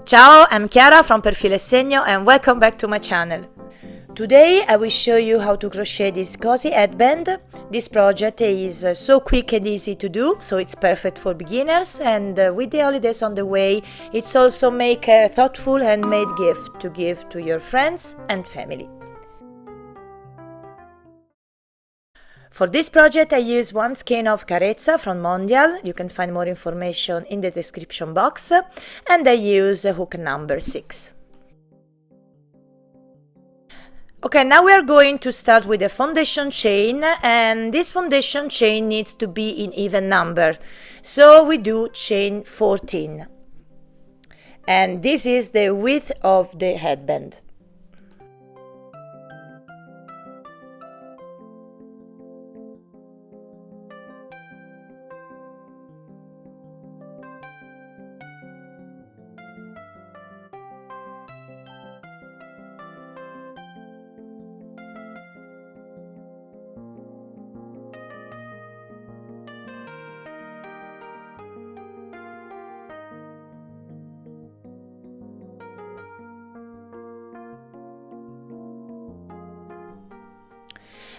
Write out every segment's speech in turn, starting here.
Ciao, I'm Chiara from Filo e Segno and welcome back to my channel. Today I will show you how to crochet this cozy headband. This project is so quick and easy to do, so it's perfect for beginners, and with the holidays on the way, it's also make a thoughtful handmade gift to give to your friends and family. For this project I use one skein of Carezza from Mondial, you can find more information in the description box, and I use hook number 6. Okay, now we are going to start with a foundation chain, and this foundation chain needs to be in even number, so we do chain 14, and this is the width of the headband.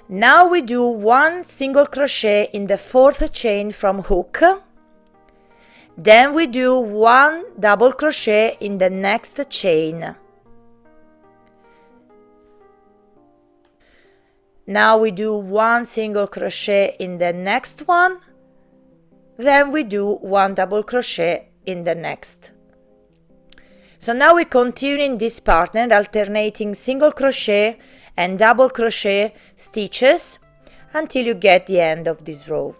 Now we do one single crochet in the 4th chain from hook, then we do one double crochet in the next chain. Now we do one single crochet in the next one, then we do one double crochet in the next. So now we continue in this pattern, alternating single crochet and double crochet stitches until you get the end of this row.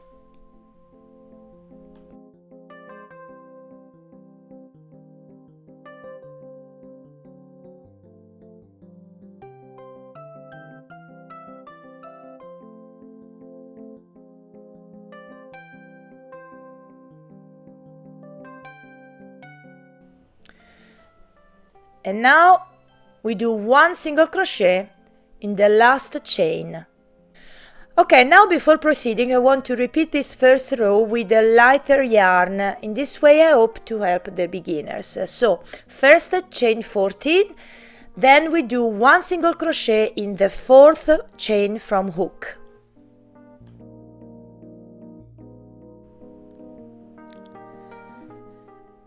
And now we do one single crochet in the last chain. Okay, now before proceeding I want to repeat this first row with a lighter yarn. In this way I hope to help the beginners. So first chain 14, then we do one single crochet in the 4th chain from hook.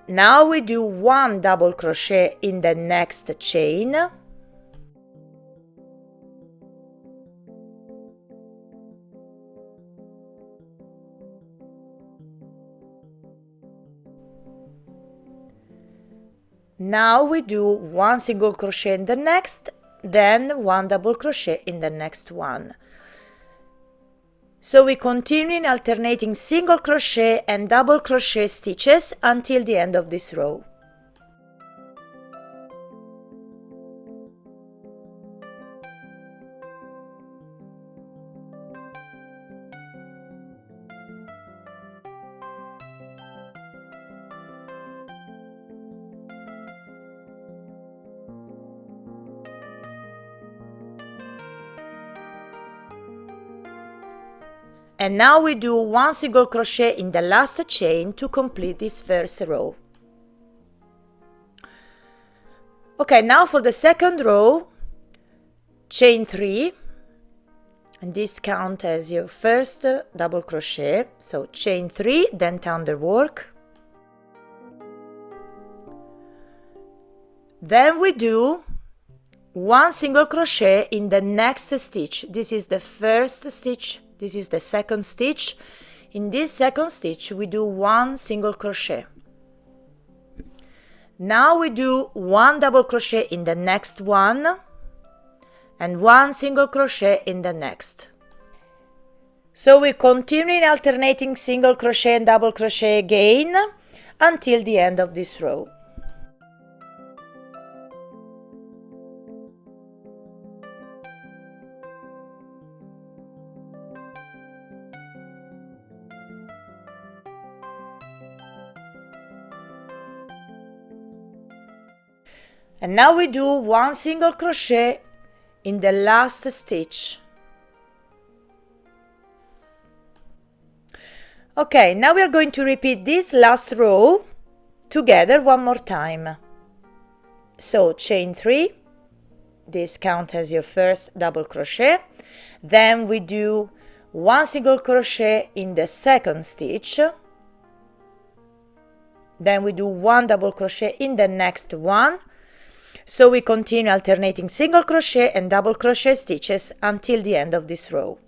Now we do one double crochet in the next chain. Now we do one single crochet in the next, then one double crochet in the next one. So we continue in alternating single crochet and double crochet stitches until the end of this row. And now we do one single crochet in the last chain to complete this first row. Okay, now for the second row, chain 3, and this counts as your first double crochet, so chain 3, then turn the work. Then we do one single crochet in the next stitch. This is the first stitch. This is the second stitch. In this second stitch we do one single crochet. Now we do one double crochet in the next one and one single crochet in the next. So we continue in alternating single crochet and double crochet again until the end of this row. And now we do one single crochet in the last stitch. Okay, now we are going to repeat this last row together one more time. So chain 3, this counts as your first double crochet. Then we do 1 single crochet in the second stitch. Then we do 1 double crochet in the next one. So we continue alternating single crochet and double crochet stitches until the end of this row.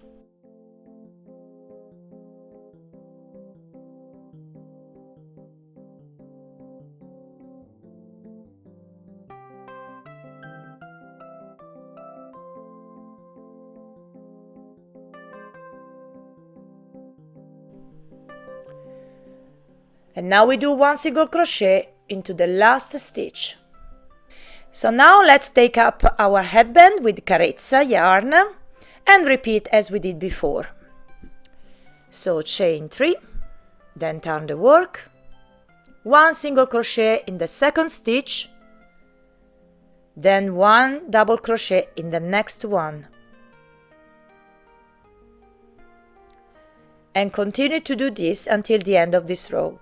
And now we do 1 single crochet into the last stitch. So now let's take up our headband with Carezza yarn and repeat as we did before. So chain 3, then turn the work, 1 single crochet in the second stitch, then 1 double crochet in the next one. And continue to do this until the end of this row.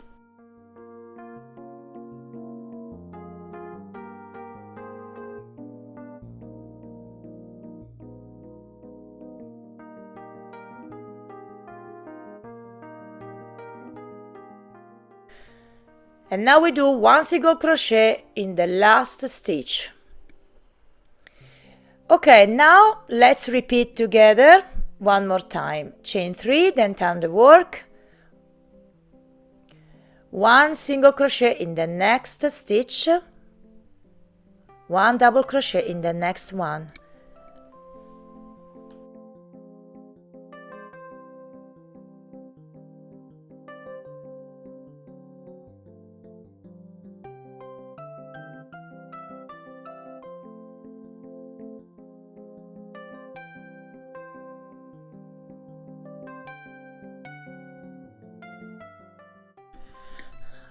And now we do 1 single crochet in the last stitch. Okay, now let's repeat together one more time. Chain 3, then turn the work, 1 single crochet in the next stitch, 1 double crochet in the next one.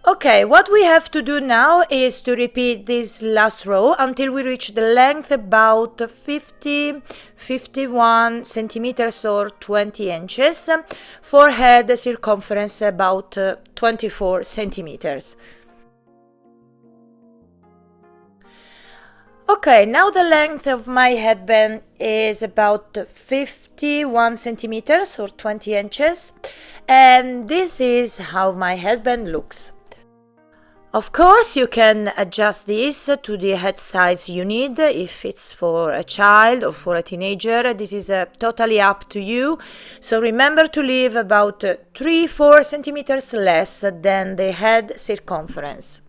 Okay, what we have to do now is to repeat this last row until we reach the length about 51 centimeters or 20 inches, forehead circumference about 24 centimeters. Okay, now the length of my headband is about 51 centimeters or 20 inches, and this is how my headband looks. Of course, you can adjust this to the head size you need, if it's for a child or for a teenager. This is totally up to you. So remember to leave about 3-4 centimeters less than the head circumference.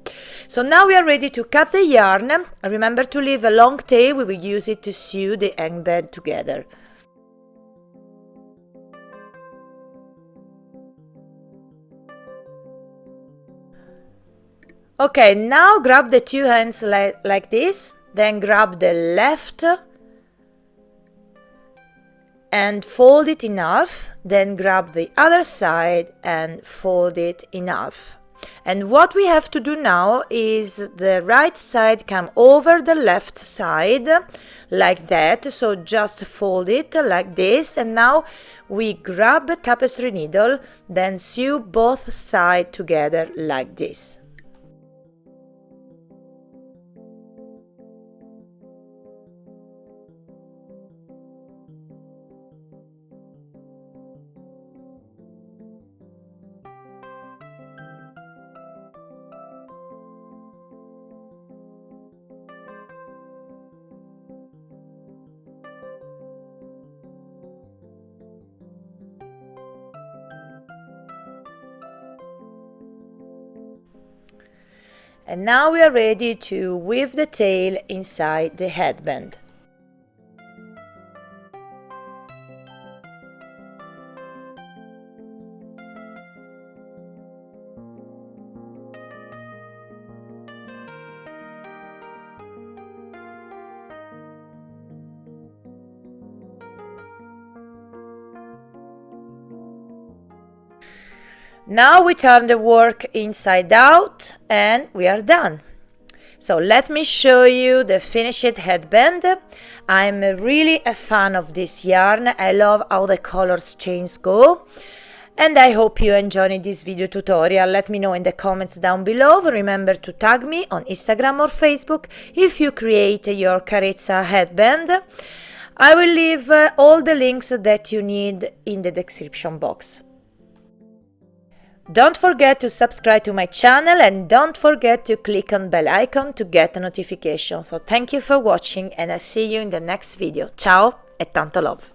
So now we are ready to cut the yarn. Remember to leave a long tail. We will use it to sew the headband together. Okay, now grab the two hands like this, then grab the left and fold it in half, then grab the other side and fold it in half. And what we have to do now is the right side come over the left side like that, so just fold it like this, and now we grab a tapestry needle, then sew both sides together like this. And now we are ready to weave the tail inside the headband. Now we turn the work inside out and we are done. So let me show you the finished headband. I'm really a fan of this yarn. I love how the colors change go. And I hope you enjoyed this video tutorial. Let me know in the comments down below. Remember to tag me on Instagram or Facebook if you create your Carezza headband. I will leave all the links that you need in the description box. Don't forget to subscribe to my channel and don't forget to click on bell icon to get a notification. So thank you for watching and I'll see you in the next video. Ciao e tanto love!